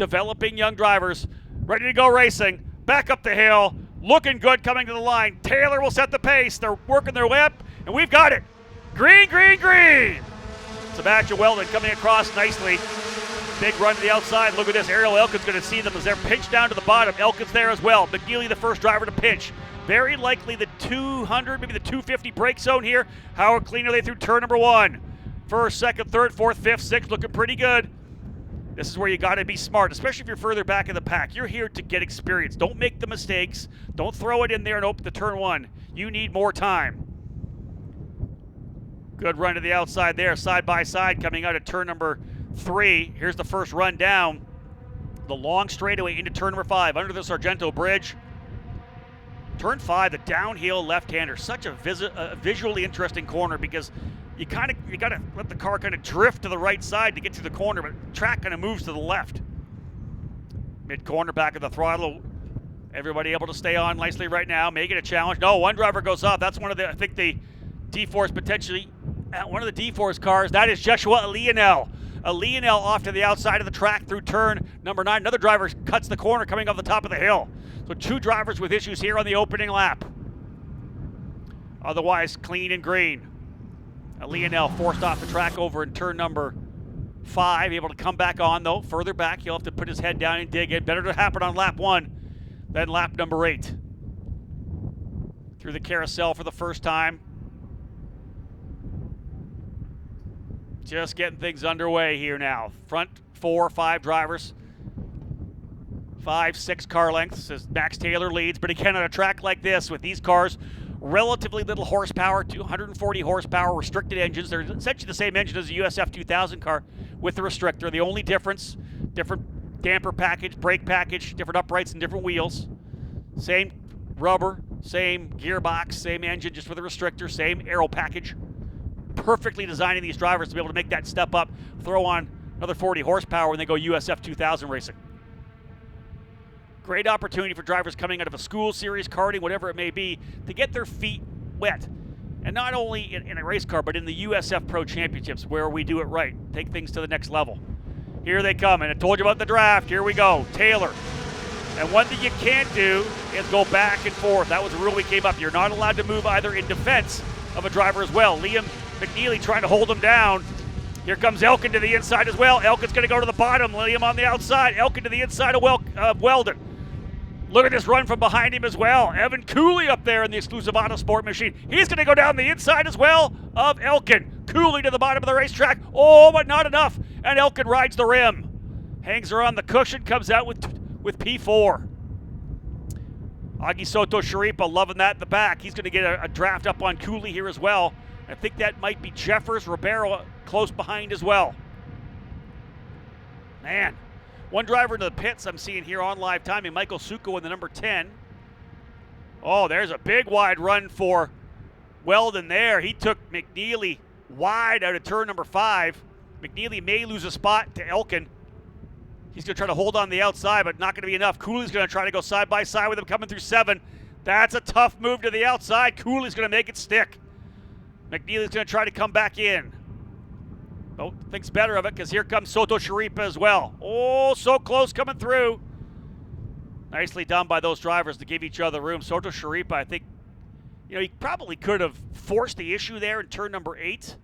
developing young drivers, ready to go racing, back up the hill, looking good coming to the line. Taylor will set the pace. They're working their way up, and we've got it. Green, green, green. Sebastian Weldon coming across nicely. Big run to the outside. Look at this. Ariel Elkin's going to see them as they're pinched down to the bottom. Elkin's there as well. McNeely, the first driver to pinch. Very likely the 200, maybe the 250 brake zone here. Howard Cleaner, they through turn number 1. First, second, third, fourth, fifth, sixth, looking pretty good. This is where you got to be smart, especially if you're further back in the pack. You're here to get experience. Don't make the mistakes. Don't throw it in there and open the turn 1. You need more time. Good run to the outside there, side by side, coming out of turn number 3. Here's the first run down the long straightaway into turn number 5 under the Sargento Bridge. Turn 5, the downhill left-hander. Such a visually interesting corner because you got to let the car kind of drift to the right side to get to the corner, but the track kind of moves to the left. Mid-corner, back of the throttle. Everybody able to stay on nicely right now, make it a challenge. No, one driver goes off. That's one of the, I think the D-Force potentially, one of the D-Force cars. That is Joshua Leonel. Leonel off to the outside of the track through turn number 9. Another driver cuts the corner coming off the top of the hill. So 2 drivers with issues here on the opening lap. Otherwise clean and green. Leonel forced off the track over in turn number 5. Able to come back on though. Further back, he'll have to put his head down and dig in. Better to happen on lap 1 than lap number 8. Through the carousel for the first time. Just getting things underway here now. Front 4, 5 drivers. 5, 6 car lengths as Max Taylor leads. But again, on a track like this with these cars, relatively little horsepower, 240 horsepower, restricted engines. They're essentially the same engine as a USF 2000 car with the restrictor. The only difference, different damper package, brake package, different uprights and different wheels. Same rubber, same gearbox, same engine, just with a restrictor, same aero package. Perfectly designing these drivers to be able to make that step up, throw on another 40 horsepower when they go USF 2000 racing. Great opportunity for drivers coming out of a school series, karting, whatever it may be, to get their feet wet. And not only in a race car, but in the USF Pro Championships where we do it right, take things to the next level. Here they come, and I told you about the draft. Here we go, Taylor. And one thing you can't do is go back and forth. That was a rule we came up. You're not allowed to move either in defense of a driver as well. Liam McNeely trying to hold him down. Here comes Elkin to the inside as well. Elkin's going to go to the bottom. Liam on the outside. Elkin to the inside of Weldon. Look at this run from behind him as well. Evan Cooley up there in the exclusive Autosport machine. He's going to go down the inside as well of Elkin. Cooley to the bottom of the racetrack. Oh, but not enough. And Elkin rides the rim. Hangs her on the cushion, comes out with P4. Augie Soto Sharipa loving that in the back. He's going to get a draft up on Cooley here as well. I think that might be Jeffers, Ribeiro close behind as well. Man. One driver into the pits I'm seeing here on live timing, Michael Suko in the number 10. Oh, there's a big wide run for Weldon there. He took McNeely wide out of turn number 5. McNeely may lose a spot to Elkin. He's going to try to hold on the outside, but not going to be enough. Cooley's going to try to go side by side with him coming through 7. That's a tough move to the outside. Cooley's going to make it stick. McNeely's going to try to come back in. Oh, thinks better of it because here comes Soto Sharipa as well. Oh, so close coming through. Nicely done by those drivers to give each other room. Soto Sharipa, I think, he probably could have forced the issue there in turn number 8,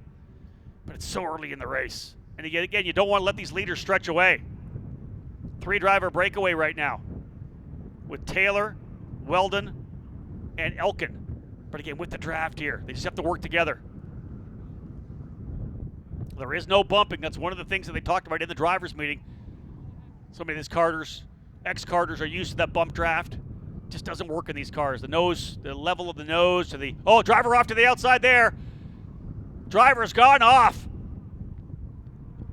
but it's so early in the race. And again, you don't want to let these leaders stretch away. 3-driver breakaway right now with Taylor, Weldon, and Elkin. But again, with the draft here, they just have to work together. There is no bumping. That's one of the things that they talked about in the drivers' meeting. So many of these ex-karters are used to that bump draft. It just doesn't work in these cars. The nose, the level of the nose to the... Oh, driver off to the outside there. Driver's gone off.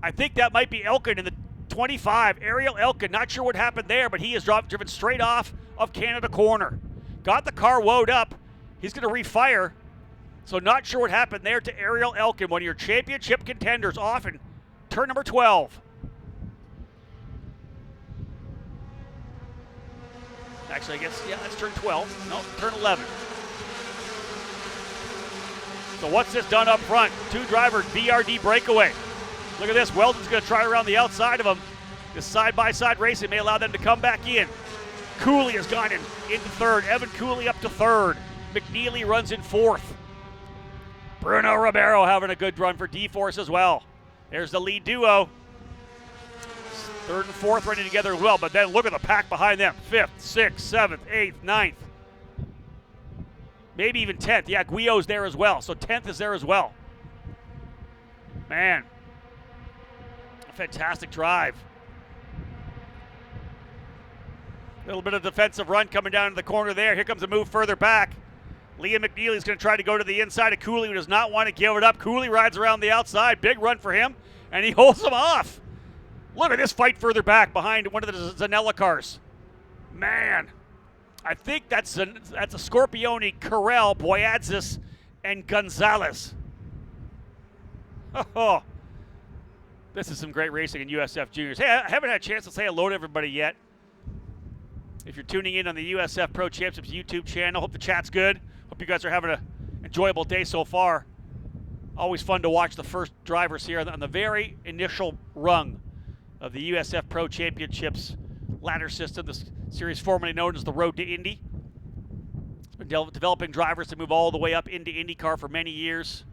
I think that might be Elkin in the 25. Ariel Elkin, not sure what happened there, but he is driven straight off of Canada corner. Got the car woed up. He's going to refire. So not sure what happened there to Ariel Elkin, one of your championship contenders, off in turn number 12. Actually, I guess, yeah, that's turn 12. No, turn 11. So what's this done up front? 2-driver BRD breakaway. Look at this. Weldon's going to try around the outside of him. This side-by-side racing may allow them to come back in. Cooley has gone into third. Evan Cooley up to third. McNeely runs in fourth. Bruno Ribeiro having a good run for D-Force as well. There's the lead duo. Third and fourth running together as well, but then look at the pack behind them. 5th, 6th, 7th, 8th, 9th. Maybe even 10th. Yeah, Guio's there as well, so 10th is there as well. Man, a fantastic drive. A little bit of defensive run coming down to the corner there. Here comes a move further back. Liam McNeely's going to try to go to the inside of Cooley, who does not want to give it up. Cooley rides around the outside. Big run for him, and he holds him off. Look at this fight further back behind one of the Zanella cars. Man, I think that's a Scorpione, Carell, Boyadzis, and Gonzalez. Oh, this is some great racing in USF Juniors. Hey, I haven't had a chance to say hello to everybody yet. If you're tuning in on the USF Pro Championships YouTube channel, hope the chat's good. Hope you guys are having an enjoyable day so far. Always fun to watch the first drivers here on the very initial rung of the USF Pro Championships ladder system, this series formerly known as the Road to Indy. It's been developing drivers to move all the way up into IndyCar for many years.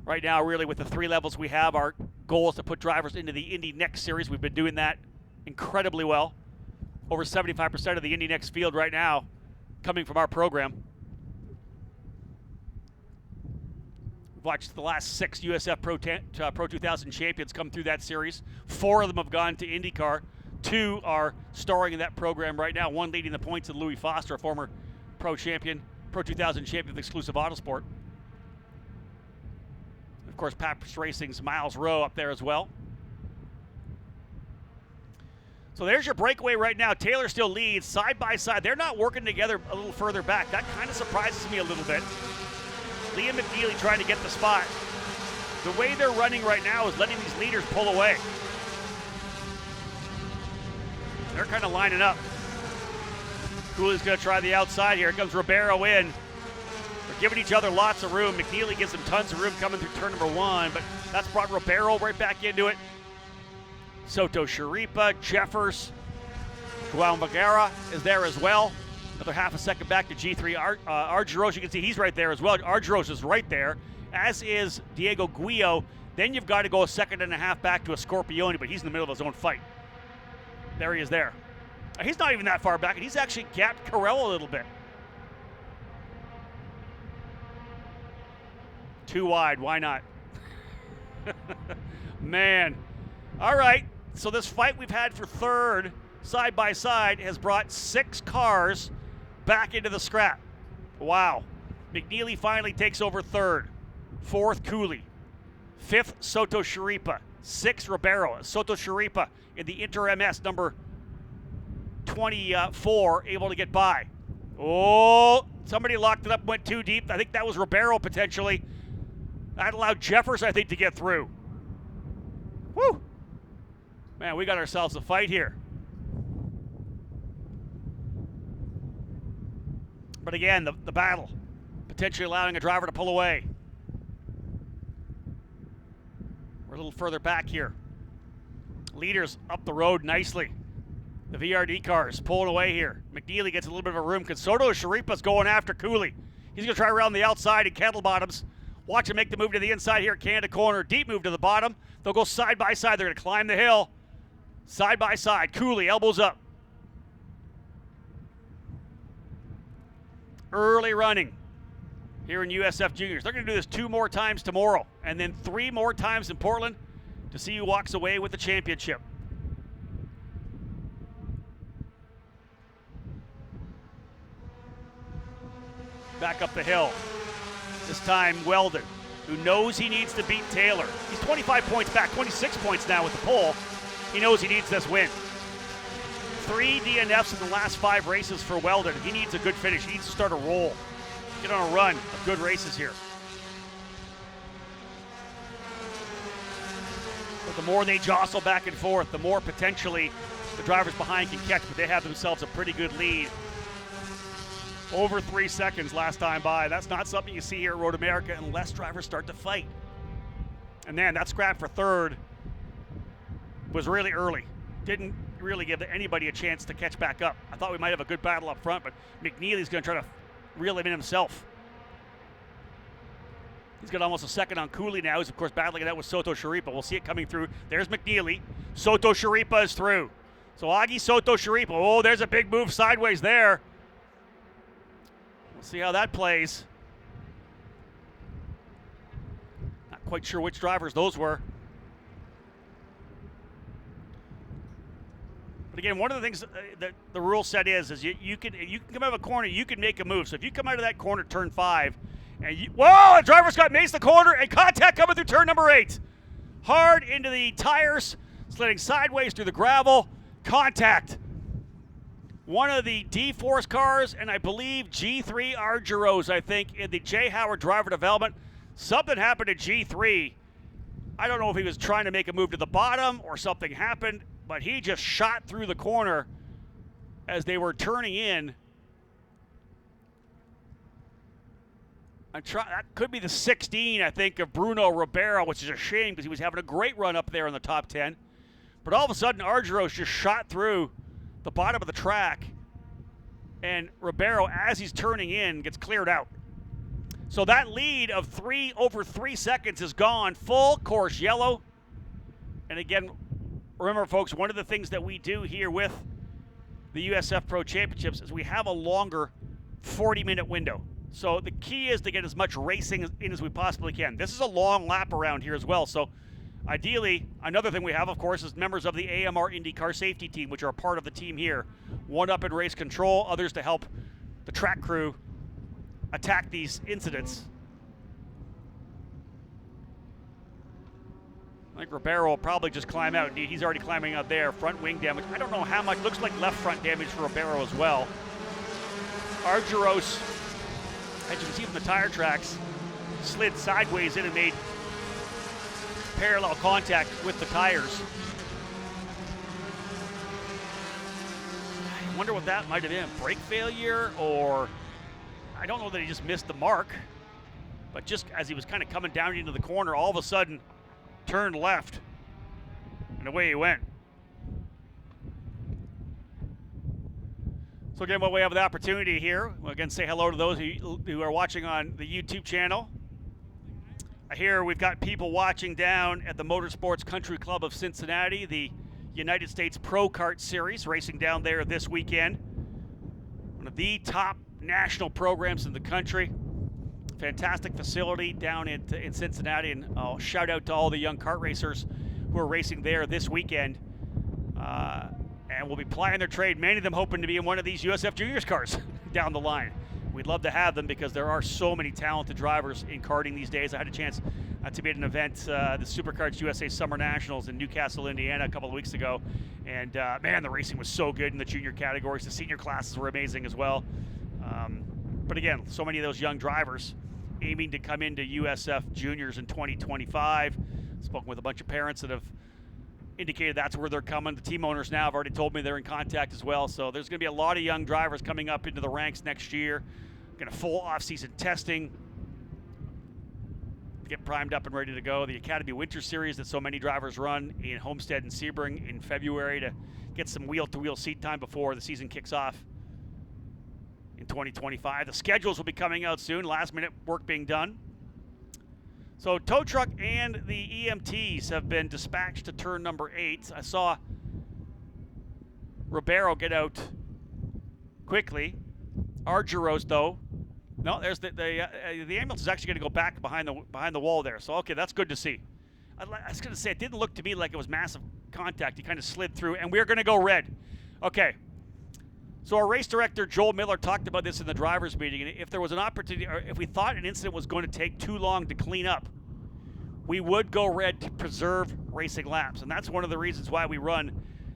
Right now, really, with the 3 levels we have, our goal is to put drivers into the Indy Next series. We've been doing that incredibly well. Over 75% of the Indy Next field right now coming from our program. We've watched the last 6 USF Pro 2000 champions come through that series. 4 of them have gone to IndyCar. 2 are starring in that program right now. 1 leading the points is Louis Foster, a former Pro 2000 champion with Exclusive Autosport. Of course, Pappas Racing's Miles Rowe up there as well. So there's your breakaway right now. Taylor still leads side by side. They're not working together a little further back. That kind of surprises me a little bit. Liam McNeely trying to get the spot. The way they're running right now is letting these leaders pull away. They're kind of lining up. Cooley's going to try the outside here. Here comes Ribeiro in. They're giving each other lots of room. McNeely gives them tons of room coming through turn number 1, but that's brought Ribeiro right back into it. Soto Sharipa, Jeffers, Joao Magara is there as well. Another half a second back to G3. Argyros, you can see he's right there as well. Argyros is right there, as is Diego Guio. Then you've got to go a second and a half back to a Scorpione, but he's in the middle of his own fight. There he is there. He's not even that far back, and he's actually gapped Carell a little bit. Too wide, why not? Man. All right, so this fight we've had for third, side by side, has brought 6 cars back into the scrap. Wow. McNeely finally takes over third. 4th, Cooley. 5th, Soto Sharipa. 6th, Ribeiro. Soto Sharipa in the Inter-MS number 24, able to get by. Oh, somebody locked it up, went too deep. I think that was Ribeiro potentially. That allowed Jeffers, I think, to get through. Woo! Man, we got ourselves a fight here. But again, the battle, potentially allowing a driver to pull away. We're a little further back here. Leaders up the road nicely. The VRD cars pulling away here. McNeely gets a little bit of a room because Soto Sharipa's going after Cooley. He's going to try around the outside in Kettle Bottoms. Watch him make the move to the inside here. Canada corner, deep move to the bottom. They'll go side by side. They're going to climb the hill. Side by side. Cooley, elbows up. Early running here in USF Juniors. They're going to do this 2 more times tomorrow and then 3 more times in Portland to see who walks away with the championship. Back up the hill. This time Weldon, who knows he needs to beat Taylor. He's 25 points back, 26 points now with the pole. He knows he needs this win. 3 DNFs in the last 5 races for Weldon. He needs a good finish. He needs to start a roll. Get on a run of good races here. But the more they jostle back and forth, the more potentially the drivers behind can catch, but they have themselves a pretty good lead. Over 3 seconds last time by. That's not something you see here at Road America unless drivers start to fight. And then that scrap for third was really early. didn't really give anybody a chance to catch back up. I thought we might have a good battle up front, but McNeely's going to try to reel him in himself. He's got almost a second on Cooley now. He's, of course, battling it out with Soto Sharipa. We'll see it coming through. There's McNeely. Soto Sharipa is through. So Augie, Soto Sharipa. Oh, there's a big move sideways there. We'll see how that plays. Not quite sure which drivers those were. But again, one of the things that the rule set is you can come out of a corner, you can make a move. So if you come out of that corner, turn 5, and whoa, the driver's got maced the corner, and contact coming through turn number 8. Hard into the tires, sliding sideways through the gravel, contact. One of the D-Force cars, and I believe G3 Argyros, I think, in the J. Howard driver development. Something happened to G3. I don't know if he was trying to make a move to the bottom or something happened, but he just shot through the corner as they were turning in. That could be the 16, I think, of Bruno Ribeiro, which is a shame because he was having a great run up there in the top 10. But all of a sudden, Argyros just shot through the bottom of the track, and Ribeiro, as he's turning in, gets cleared out. So that lead of over 3 seconds is gone. Full course yellow. And again, remember, folks, one of the things that we do here with the USF Pro Championships is we have a longer 40-minute window. So the key is to get as much racing in as we possibly can. This is a long lap around here as well. So ideally, another thing we have, of course, is members of the AMR IndyCar safety team, which are a part of the team here. One up in race control, others to help the track crew attack these incidents. I think Ribeiro will probably just climb out. Indeed, he's already climbing out there. Front wing damage. I don't know how much. Looks like left front damage for Ribeiro as well. Argyros, as you can see from the tire tracks, slid sideways in and made parallel contact with the tires. I wonder what that might have been. Brake failure, or I don't know that he just missed the mark, but just as he was kind of coming down into the corner, all of a sudden turned left, and away he went. So again, while we have the opportunity here, we'll again say hello to those who are watching on the YouTube channel. I hear we've got people watching down at the Motorsports Country Club of Cincinnati, the United States Pro Kart Series, racing down there this weekend. One of the top national programs in the country. Fantastic facility down in Cincinnati, and I'll shout out to all the young kart racers who are racing there this weekend and will be plying their trade, many of them hoping to be in one of these USF Juniors cars down the line. We'd love to have them because there are so many talented drivers in karting these days. I had a chance to be at an event, the Superkarts USA Summer Nationals in Newcastle, Indiana a couple of weeks ago, and man, the racing was so good in the junior categories. The senior classes were amazing as well. But again, so many of those young drivers aiming to come into USF Juniors in 2025. Spoken with a bunch of parents that have indicated that's where they're coming. The team owners now have already told me they're in contact as well. So there's going to be a lot of young drivers coming up into the ranks next year. Going to full off-season testing to get primed up and ready to go. The Academy Winter Series that so many drivers run in Homestead and Sebring in February to get some wheel-to-wheel seat time before the season kicks off in 2025. The schedules will be coming out soon. Last-minute work being done. So tow truck and the EMTs have been dispatched to turn number 8. I saw Ribeiro get out quickly. Argyros, though, no, there's the ambulance is actually going to go back behind the wall there. So okay, that's good to see. I was going to say it didn't look to me like it was massive contact. He kind of slid through, and we're going to go red. Okay. So our race director, Joel Miller, talked about this in the drivers' meeting, and if there was an opportunity, or if we thought an incident was going to take too long to clean up, we would go red to preserve racing laps. And that's one of the reasons why we run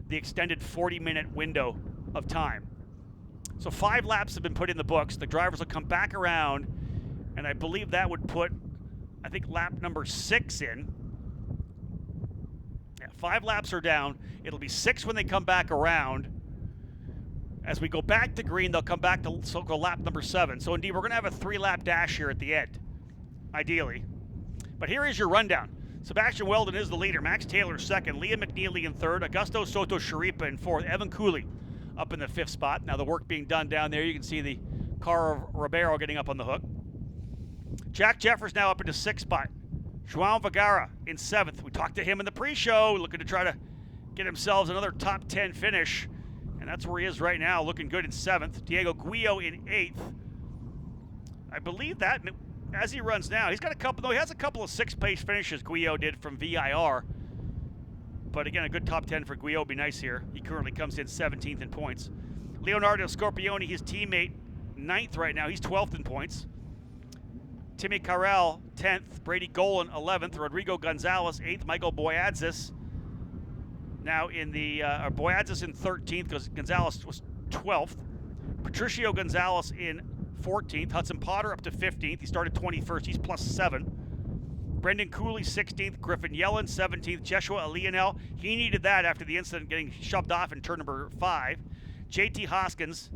the extended 40-minute window of time. So 5 laps have been put in the books. The drivers will come back around, and I believe that would put, I think, lap number 6 in. Yeah, 5 laps are down. It'll be 6 when they come back around. As we go back to green, they'll come back to so-called lap number 7. So indeed, we're going to have a 3-lap dash here at the end, ideally. But here is your rundown. Sebastian Weldon is the leader. Max Taylor second. Liam McNeely in third. Augusto Soto Sharipa in fourth. Evan Cooley up in the fifth spot. Now the work being done down there. You can see the car of Ribeiro getting up on the hook. Jack Jeffers now up into sixth spot. João Vergara in seventh. We talked to him in the pre-show, looking to try to get himself another top 10 finish. And that's where he is right now, looking good in seventh. Diego Guillo in eighth. I believe that as he runs now, he has a couple of sixth-place finishes Guillo did from VIR. But again, a good top 10 for Guillo would be nice here. He currently comes in 17th in points. Leonardo Scorpioni, his teammate, 9th right now. He's 12th in points. Timmy Carrell, 10th. Brady Golan, 11th. Rodrigo Gonzalez, 8th. Michael Boyadzis now in the, Boyadzis in 13th because Gonzalez was 12th. Patricio Gonzalez in 14th. Hudson Potter up to 15th. He started 21st. He's +7. Brendan Cooley, 16th. Griffin Yellen, 17th. Jeshua Lionel, he needed that after the incident getting shoved off in turn number 5. JT Hoskins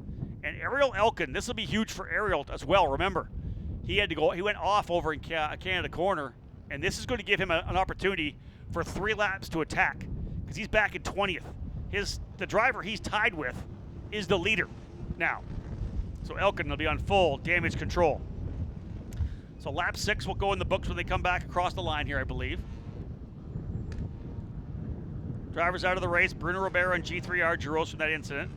and Ariel Elkin. This will be huge for Ariel as well, remember. He had to go. He went off over in Canada Corner, and this is going to give him an opportunity for 3 laps to attack because he's back in 20th. The driver he's tied with is the leader now. So Elkin will be on full damage control. So lap 6 will go in the books when they come back across the line here, I believe. Drivers out of the race, Bruno Ribeiro and G3 Argyros from that incident.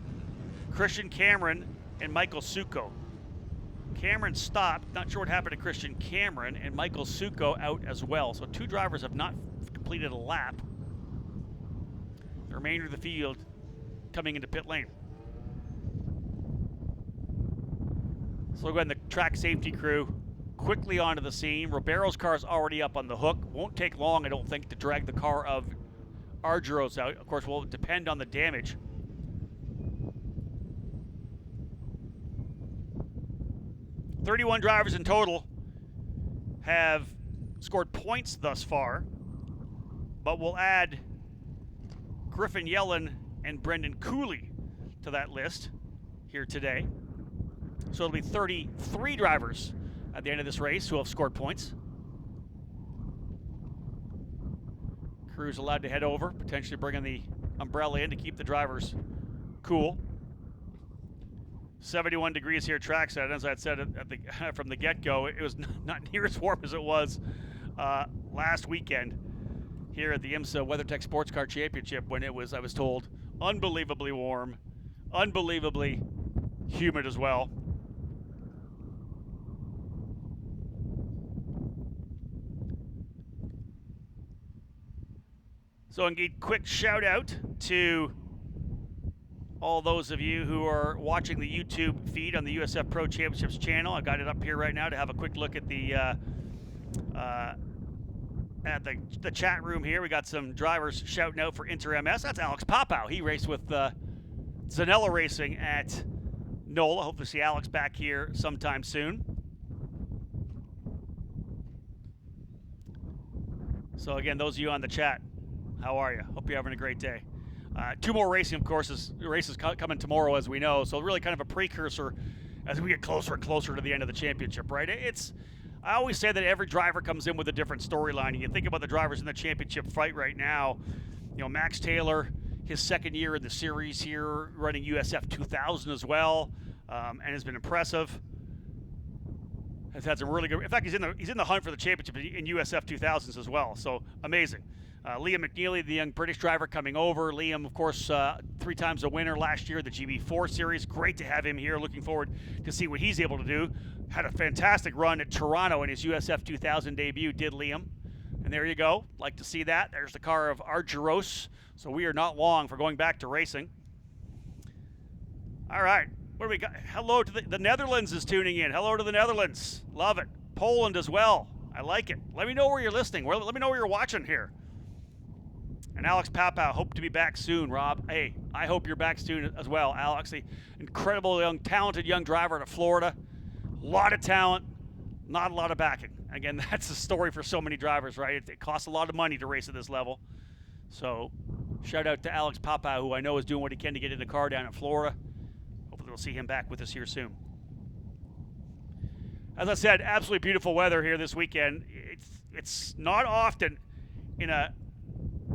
Christian Cameron and Michael Succo. Cameron stopped. Not sure what happened to Christian Cameron, and Michael Succo out as well. So 2 drivers have not completed a lap. The remainder of the field coming into pit lane. So again, the track safety crew quickly onto the scene. Ribeiro's car is already up on the hook. Won't take long, I don't think, to drag the car of Argyros out. Of course, will depend on the damage. "31 drivers in total have scored points thus far, but we'll add Griffin Yellen and Brendan Cooley to that list here today. So it'll be 33 drivers at the end of this race who have scored points. Crew's allowed to head over, potentially bringing the umbrella in to keep the drivers cool. 71 degrees here trackside. As I said from the get-go, it was not near as warm as it was last weekend here at the IMSA WeatherTech Sports Car Championship when it was, I was told, unbelievably warm, unbelievably humid as well. So indeed, quick shout out to all those of you who are watching the YouTube feed on the USF Pro Championships channel. I got it up here right now to have a quick look at the chat room here. We got some drivers shouting out for Inter MS. That's Alex Papau. He raced with Zanella Racing at NOLA. Hope to see Alex back here sometime soon. So again, those of you on the chat, how are you? Hope you're having a great day. 2 more racing, of course, races coming tomorrow, as we know. So really kind of a precursor as we get closer and closer to the end of the championship, right? I always say that every driver comes in with a different storyline. And you think about the drivers in the championship fight right now. You know, Max Taylor, his second year in the series here, running USF 2000 as well, and has been impressive. Has had some really good. In fact, he's in the hunt for the championship in USF 2000s as well. So amazing. Liam McNeely, the young British driver coming over. Liam, of course, 3 times a winner last year, the GB4 Series. Great to have him here. Looking forward to see what he's able to do. Had a fantastic run at Toronto in his USF 2000 debut, did Liam. And there you go. Like to see that. There's the car of Argyros. So we are not long for going back to racing. All right. What do we got? Hello to the Netherlands is tuning in. Hello to the Netherlands. Love it. Poland as well. I like it. Let me know where you're listening. Let me know where you're watching here. And Alex Papau, hope to be back soon, Rob. Hey, I hope you're back soon as well, Alex. The incredible, talented young driver out of Florida. A lot of talent, not a lot of backing. Again, that's the story for so many drivers, right? It costs a lot of money to race at this level. So, shout out to Alex Papau, who I know is doing what he can to get in the car down in Florida. Hopefully we'll see him back with us here soon. As I said, absolutely beautiful weather here this weekend. It's not often in a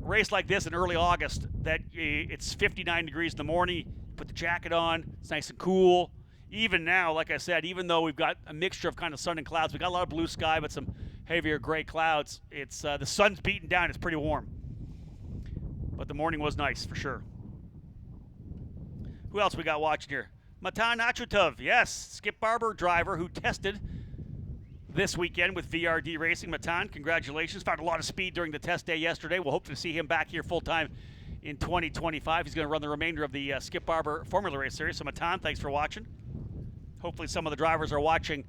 race like this in early August that it's 59 degrees in the morning, you put the jacket on, it's nice and cool. Even now, like I said, even though we've got a mixture of kind of sun and clouds, we got a lot of blue sky but some heavier gray clouds. It's the sun's beating down, it's pretty warm. But the morning was nice for sure. Who else we got watching here? Matan Achutov, yes, Skip Barber driver who tested this weekend with VRD Racing. Matan, congratulations. Found a lot of speed during the test day yesterday. We'll hope to see him back here full-time in 2025. He's going to run the remainder of the Skip Barber Formula Race Series. So, Matan, thanks for watching. Hopefully some of the drivers are watching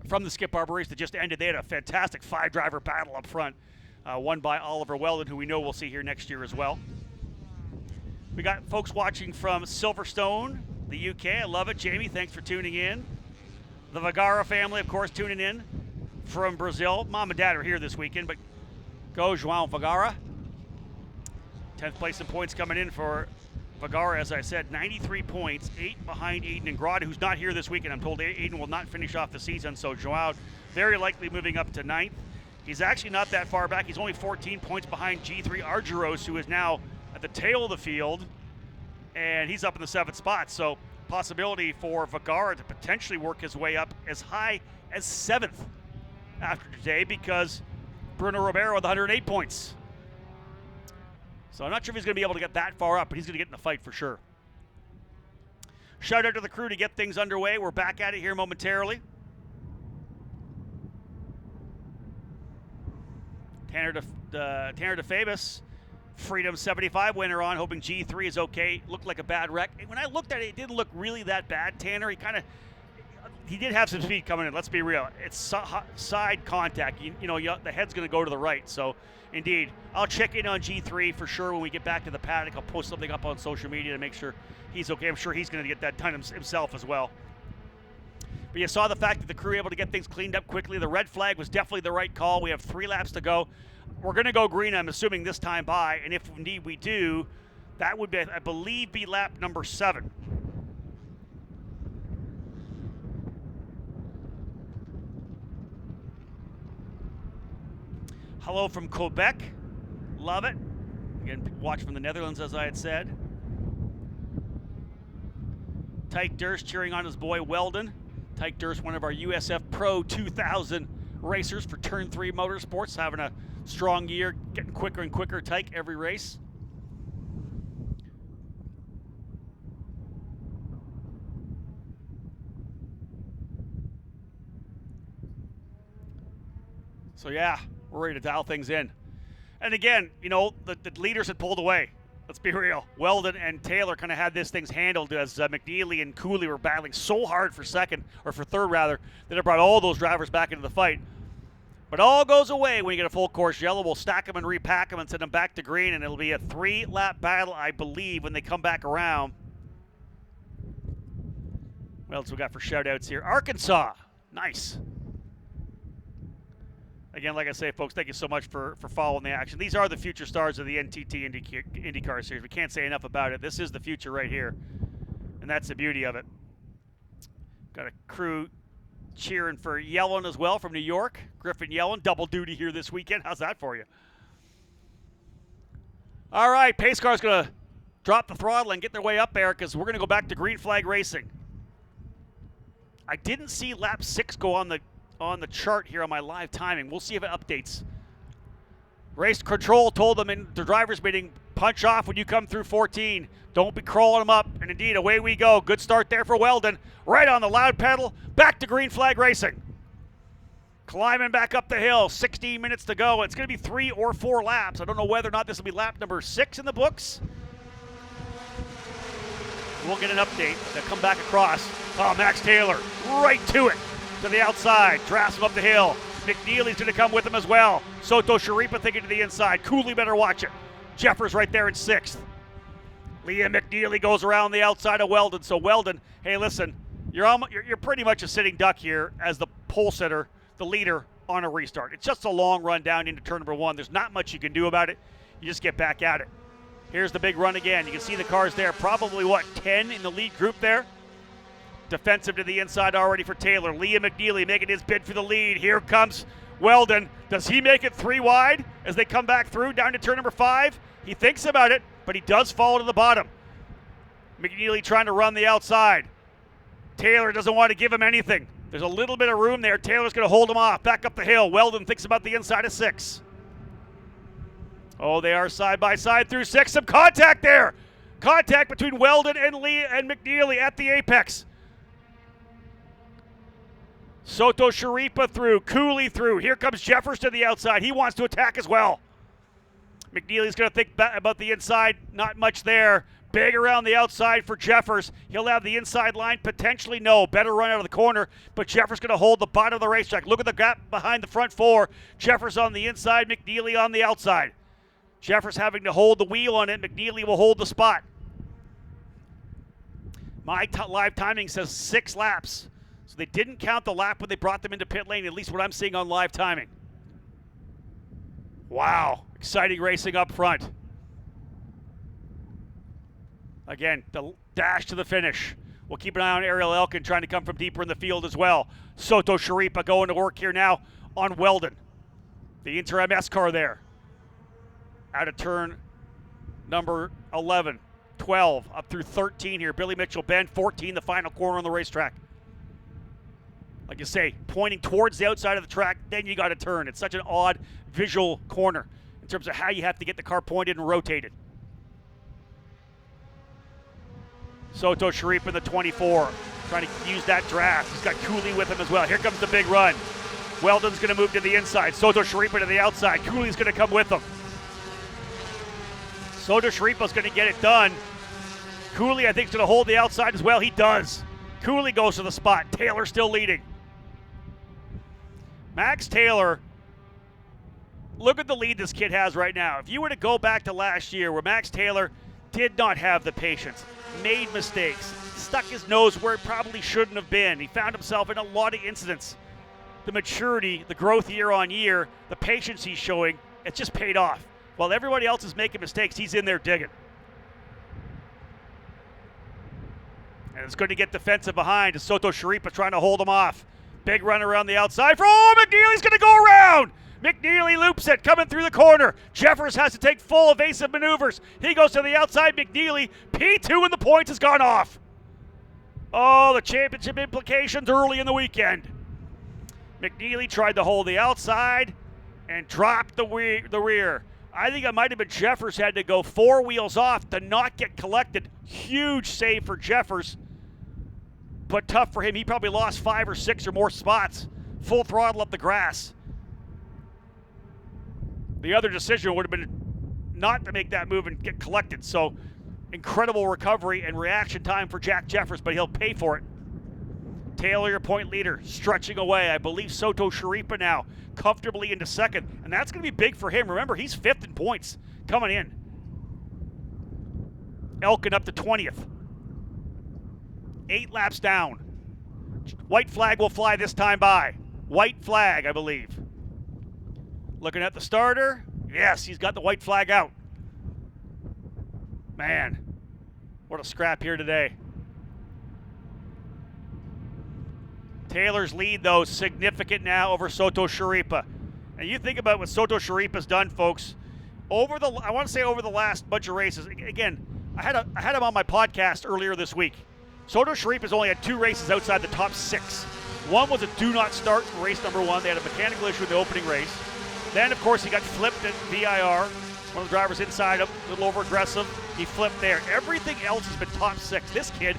from the Skip Barber race that just ended. They had a fantastic 5-driver battle up front, won by Oliver Weldon, who we know we'll see here next year as well. We got folks watching from Silverstone, the UK. I love it. Jamie, thanks for tuning in. The Vergara family, of course, tuning in from Brazil. Mom and Dad are here this weekend, but go João Vergara. 10th place in points coming in for Vergara, as I said, 93 points, 8 behind Aiden Ingrata, who's not here this weekend. I'm told Aiden will not finish off the season, so João very likely moving up to 9th. He's actually not that far back. He's only 14 points behind G3 Argyros, who is now at the tail of the field, and he's up in the 7th spot. So possibility for Vergara to potentially work his way up as high as 7th after today, because Bruno Ribeiro with 108 points. So I'm not sure if he's going to be able to get that far up, but he's going to get in the fight for sure. Shout out to the crew to get things underway. We're back at it here momentarily. Tanner DeFabus, Freedom 75 winner on, hoping G3 is okay. Looked like a bad wreck. When I looked at it, it didn't look really that bad, Tanner. He did have some speed coming in, let's be real. It's side contact. The head's going to go to the right. So, indeed, I'll check in on G3 for sure when we get back to the paddock. I'll post something up on social media to make sure he's okay. I'm sure he's going to get that done himself as well. But you saw the fact that the crew were able to get things cleaned up quickly. The red flag was definitely the right call. We have 3 laps to go. We're going to go green, I'm assuming, this time by. And if indeed we do, that would, I believe, be lap number 7. Hello from Quebec. Love it. Again, watch from the Netherlands, as I had said. Tyke Durst cheering on his boy Weldon. Tyke Durst, one of our USF Pro 2000 racers for Turn 3 Motorsports, having a strong year, getting quicker and quicker, Tyke, every race. So yeah, we're ready to dial things in. And again, the leaders had pulled away. Let's be real. Weldon and Taylor kind of had this things handled as McNeely and Cooley were battling so hard for third rather, that it brought all those drivers back into the fight. But all goes away when you get a full course yellow. We'll stack them and repack them and send them back to green, and it'll be a 3-lap battle, I believe, when they come back around. What else we got for shout-outs here? Arkansas. Nice. Again, like I say, folks, thank you so much for following the action. These are the future stars of the NTT IndyCar Series. We can't say enough about it. This is the future right here, and that's the beauty of it. Got a crew cheering for Yellen as well from New York. Griffin Yellen, double duty here this weekend. How's that for you? All right, pace car's going to drop the throttle and get their way up there, because we're going to go back to green flag racing. I didn't see lap 6 go on the chart here on my live timing. We'll see if it updates. Race control told them in the driver's meeting, punch off when you come through 14. Don't be crawling them up. And indeed, away we go. Good start there for Weldon. Right on the loud pedal. Back to green flag racing. Climbing back up the hill. 16 minutes to go. It's going to be 3 or 4 laps. I don't know whether or not this will be lap number 6 in the books. We'll get an update. They'll come back across. Oh, Max Taylor right to it. To the outside, drafts him up the hill. McNeely's going to come with him as well. Soto Sharipa thinking to the inside. Cooley better watch it. Jeffers right there in 6th. Liam McNeely goes around the outside of Weldon. So Weldon, hey, listen, you're pretty much a sitting duck here as the pole sitter, the leader on a restart. It's just a long run down into turn number 1. There's not much you can do about it. You just get back at it. Here's the big run again. You can see the cars there. Probably, 10 in the lead group there. Defensive to the inside already for Taylor. Liam McNeely making his bid for the lead. Here comes Weldon. Does he make it 3 wide? as they come back through down to turn number 5. He thinks about it, but he does fall to the bottom. McNeely trying to run the outside. Taylor doesn't want to give him anything. There's a little bit of room there. Taylor's going to hold him off. Back up the hill. Weldon thinks about the inside of 6. Oh, they are side by side through 6. Some contact there. Contact between Weldon and McNeely at the apex. Soto Sharipa through. Cooley through. Here comes Jeffers to the outside. He wants to attack as well. McNeely's going to think about the inside. Not much there. Big around the outside for Jeffers. He'll have the inside line. Potentially no. Better run out of the corner. But Jeffers going to hold the bottom of the racetrack. Look at the gap behind the front 4. Jeffers on the inside. McNeely on the outside. Jeffers having to hold the wheel on it. McNeely will hold the spot. My live timing says 6 laps. So they didn't count the lap when they brought them into pit lane, at least what I'm seeing on live timing. Wow. Exciting racing up front. Again, the dash to the finish. We'll keep an eye on Ariel Elkin trying to come from deeper in the field as well. Soto Sharipa going to work here now on Weldon. The Inter MS car there. Out of turn number 11, 12, up through 13 here. Billy Mitchell bend, 14, the final corner on the racetrack. Like you say, pointing towards the outside of the track, then you got to turn. It's such an odd visual corner in terms of how you have to get the car pointed and rotated. Soto Sharipa in the 24, trying to use that draft. He's got Cooley with him as well. Here comes the big run. Weldon's going to move to the inside. Soto Sharipa to the outside. Cooley's going to come with him. Soto Sharipa's going to get it done. Cooley, I think, is going to hold the outside as well. He does. Cooley goes to the spot. Taylor still leading. Max Taylor, look at the lead this kid has right now. If you were to go back to last year where Max Taylor did not have the patience, made mistakes, stuck his nose where it probably shouldn't have been. He found himself in a lot of incidents. The maturity, the growth year on year, the patience he's showing, it's just paid off. While everybody else is making mistakes, he's in there digging. And it's going to get defensive behind as Soto Sharipa trying to hold him off. Big run around the outside for, McNeely's going to go around. McNeely loops it, coming through the corner. Jeffers has to take full evasive maneuvers. He goes to the outside. McNeely, P2 and the points has gone off. Oh, the championship implications early in the weekend. McNeely tried to hold the outside and dropped the rear. I think it might have been Jeffers had to go 4 wheels off to not get collected. Huge save for Jeffers, but tough for him. He probably lost 5 or 6 or more spots. Full throttle up the grass. The other decision would have been not to make that move and get collected. So incredible recovery and reaction time for Jack Jeffers, but he'll pay for it. Taylor, your point leader, stretching away. I believe Soto Sharipa now comfortably into second, and that's going to be big for him. Remember, he's 5th in points coming in. Elkin up to 20th. 8 laps down. White flag will fly this time by. White flag, I believe. Looking at the starter. Yes, he's got the white flag out. Man, what a scrap here today. Taylor's lead, though, significant now over Soto Sharipa. And you think about what Soto Sharipa's done, folks. I want to say over the last bunch of races. Again, I had him on my podcast earlier this week. Soto Sharipa's only had 2 races outside the top 6. One was a do not start in race number 1. They had a mechanical issue in the opening race. Then, of course, he got flipped at VIR. One of the drivers inside him, a little over aggressive. He flipped there. Everything else has been top 6. This kid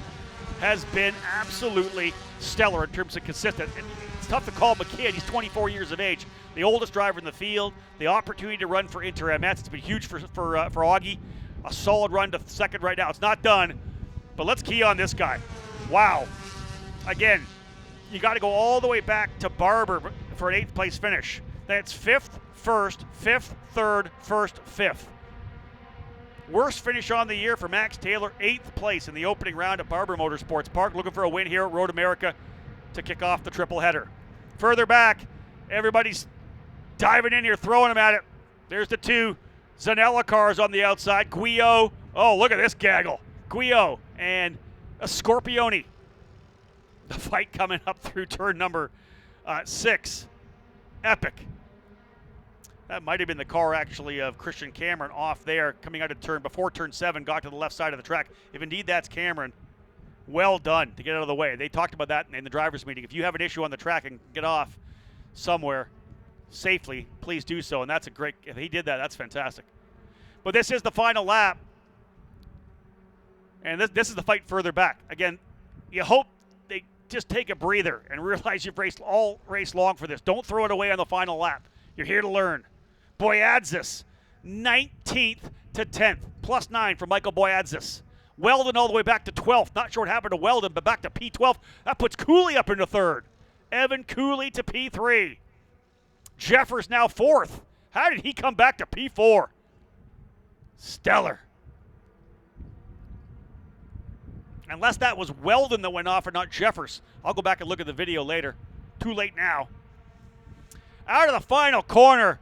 has been absolutely stellar in terms of consistent. And it's tough to call him a kid. He's 24 years of age. The oldest driver in the field. The opportunity to run for Inter MS. It's been huge for Augie. A solid run to second right now. It's not done, but let's key on this guy. Wow. Again, you got to go all the way back to Barber for an 8th place finish. That's 5th, 1st, 5th, 3rd, 1st, 5th. Worst finish on the year for Max Taylor, 8th place in the opening round at Barber Motorsports Park. Looking for a win here at Road America to kick off the triple header. Further back, everybody's diving in here, throwing them at it. There's the 2 Zanella cars on the outside. Guillot. Oh, look at this gaggle. Guillot and a Scorpione. The fight coming up through turn number 6. Epic. That might have been the car, actually, of Christian Cameron off there, coming out of before turn 7, got to the left side of the track. If indeed that's Cameron, well done to get out of the way. They talked about that in the drivers' meeting. If you have an issue on the track and get off somewhere safely, please do so. And that's a great, if he did that, that's fantastic. But this is the final lap. And this is the fight further back. Again, you hope they just take a breather and realize you've raced all race long for this. Don't throw it away on the final lap. You're here to learn. Boyadzis, 19th to 10th, +9 for Michael Boyadzis. Weldon all the way back to 12th. Not sure what happened to Weldon, but back to P12. That puts Cooley up into 3rd. Evan Cooley to P3. Jeffers now 4th. How did he come back to P4? Stellar. Unless that was Weldon that went off and not Jeffers. I'll go back and look at the video later. Too late now. Out of the final corner.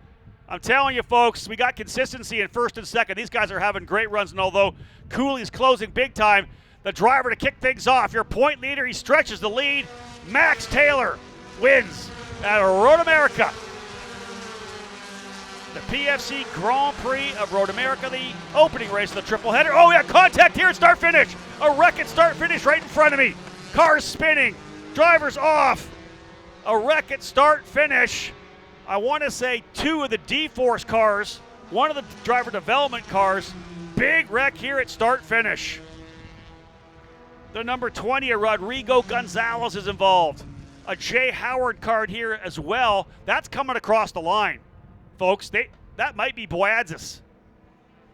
I'm telling you, folks, we got consistency in 1st and 2nd. These guys are having great runs, and although Cooley's closing big time, the driver to kick things off. Your point leader, he stretches the lead. Max Taylor wins at Road America. The PFC Grand Prix of Road America, the opening race of the triple header. Oh, yeah, contact here at start-finish. A wreck at start-finish right in front of me. Cars spinning. Drivers off. A wreck at start-finish. I want to say 2 of the D-Force cars, 1 of the driver development cars. Big wreck here at start-finish. The number 20, Rodrigo Gonzalez, is involved. A Jay Howard card here as well. That's coming across the line, folks. That might be Boyadzis.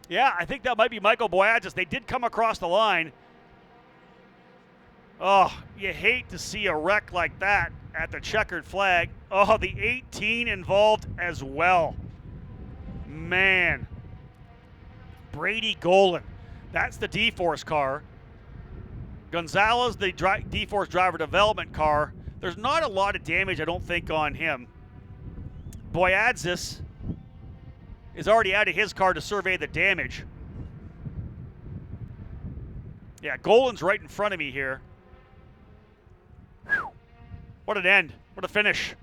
Yeah, I think that might be Michael Boyadzis. They did come across the line. Oh, you hate to see a wreck like that at the checkered flag. Oh, the 18 involved as well. Man. Brady Golan. That's the D-Force car. Gonzalez, the D-Force driver development car. There's not a lot of damage, I don't think, on him. Boyadzis is already out of his car to survey the damage. Yeah, Golan's right in front of me here. Whew. What an end. What a finish.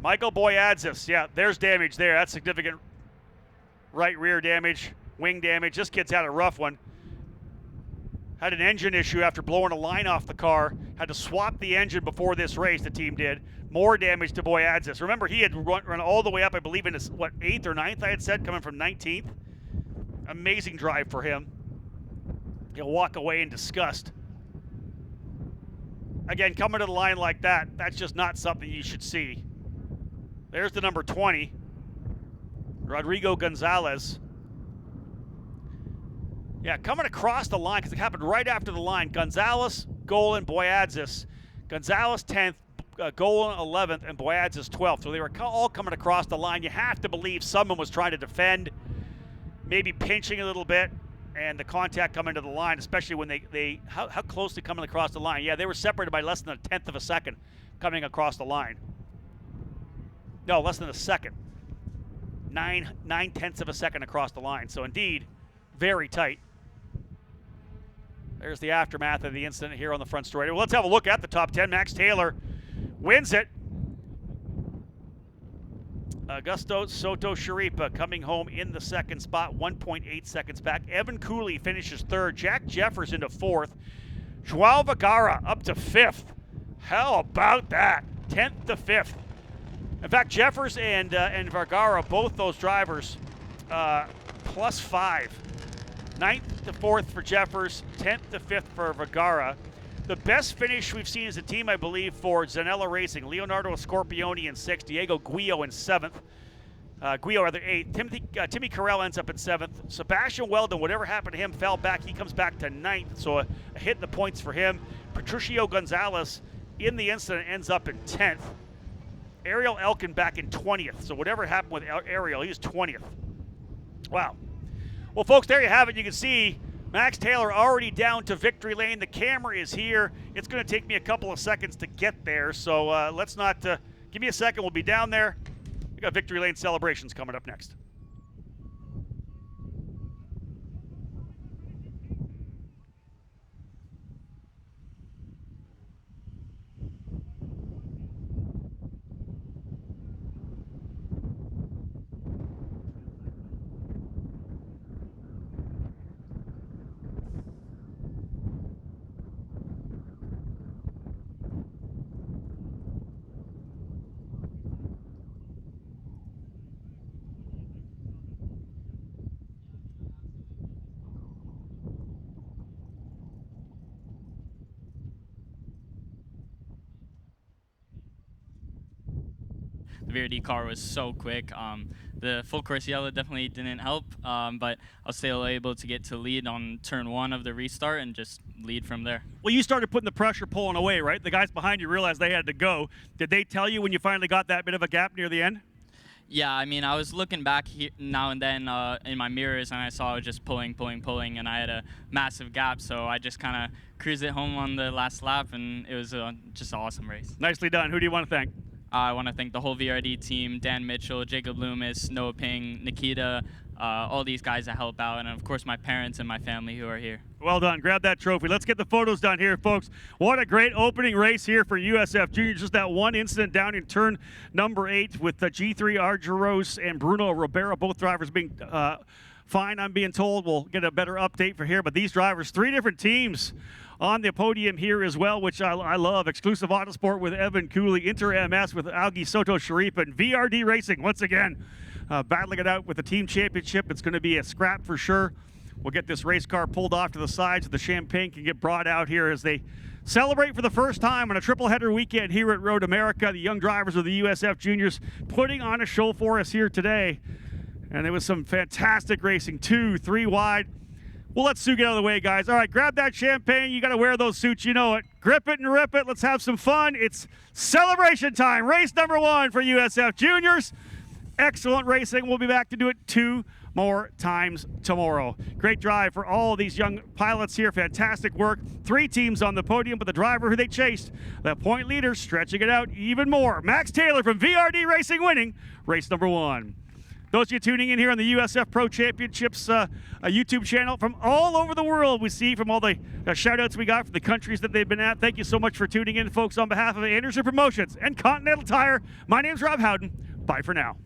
Michael Boyadzis. Yeah, there's damage there. That's significant right rear damage, wing damage. This kid's had a rough one. Had an engine issue after blowing a line off the car. Had to swap the engine before this race, the team did. More damage to Boyadzis. Remember, he had run all the way up, I believe, in his, 8th or 9th, I had said, coming from 19th. Amazing drive for him. He'll walk away in disgust. Again, coming to the line like that, that's just not something you should see. There's the number 20, Rodrigo Gonzalez. Yeah, coming across the line, because it happened right after the line. Gonzalez, Golan, Boyadzis. Gonzalez 10th, Golan 11th, and Boyadzis 12th. So they were all coming across the line. You have to believe someone was trying to defend, maybe pinching a little bit, and the contact coming to the line, especially when how close to coming across the line. Yeah, they were separated by less than a 1/10 of a second coming across the line. No, less than a second. 9/10 of a second across the line. So indeed, very tight. There's the aftermath of the incident here on the front straight. Well, let's have a look at the top 10. Max Taylor wins it. Augusto Soto Sharipa coming home in the 2nd spot, 1.8 seconds back. Evan Cooley finishes 3rd. Jack Jeffers into 4th. Joao Vergara up to 5th. How about that? 10th to 5th. In fact, Jeffers and Vergara, both those drivers, +5. 9th to 4th for Jeffers, 10th to 5th for Vergara. The best finish we've seen as a team, I believe, for Zanella Racing. Leonardo Scorpioni in 6th, Diego Guillo in 7th. Guillo, rather, 8th. Timmy Carell ends up in 7th. Sebastian Weldon, whatever happened to him, fell back. He comes back to 9th, so a hit in the points for him. Patricio Gonzalez in the incident ends up in 10th. Ariel Elkin back in 20th, so whatever happened with Ariel, he's 20th. Wow. Well, folks, there you have it. You can see Max Taylor already down to victory lane. The camera is here. It's going to take me a couple of seconds to get there, so let's not give me a second. We'll be down there. We got victory lane celebrations coming up next. the VRD car was so quick. The full course yellow definitely didn't help, but I was still able to get to lead on turn 1 of the restart and just lead from there. Well, you started putting the pressure pulling away, right? The guys behind you realized they had to go. Did they tell you when you finally got that bit of a gap near the end? Yeah, I mean, I was looking back now and then in my mirrors, and I saw it just pulling, and I had a massive gap, so I just kind of cruised it home on the last lap, and it was just an awesome race. Nicely done. Who do you want to thank? I want to thank the whole VRD team, Dan Mitchell, Jacob Loomis, Noah Ping, Nikita, all these guys that help out, and of course my parents and my family who are here. Well done. Grab that trophy. Let's get the photos done here, folks. What a great opening race here for USF Juniors. Just that one incident down in turn number 8 with the G3 Argeros and Bruno Ribera, both drivers being fine, I'm being told. We'll get a better update for here, but these drivers, 3 different teams on the podium here as well, which I love. Exclusive Autosport with Evan Cooley, Inter MS with Augie Soto Sharif, and VRD Racing once again battling it out with the team championship. It's going to be a scrap for sure. We'll get this race car pulled off to the side so the champagne can get brought out here as they celebrate for the first time on a triple header weekend here at Road America. The young drivers of the USF Juniors putting on a show for us here today. And there was some fantastic racing, 2, 3 wide. We'll let Sue get out of the way, guys. All right, grab that champagne. You got to wear those suits, you know it. Grip it and rip it. Let's have some fun. It's celebration time. Race number 1 for USF Juniors. Excellent racing. We'll be back to do it 2 more times tomorrow. Great drive for all these young pilots here. Fantastic work. 3 teams on the podium, but the driver who they chased, the point leader, stretching it out even more. Max Taylor from VRD Racing winning race number 1. Those of you tuning in here on the USF Pro Championships a YouTube channel from all over the world, we see from all the shout-outs we got from the countries that they've been at. Thank you so much for tuning in, folks. On behalf of Anderson Promotions and Continental Tire, my name's Rob Howden. Bye for now.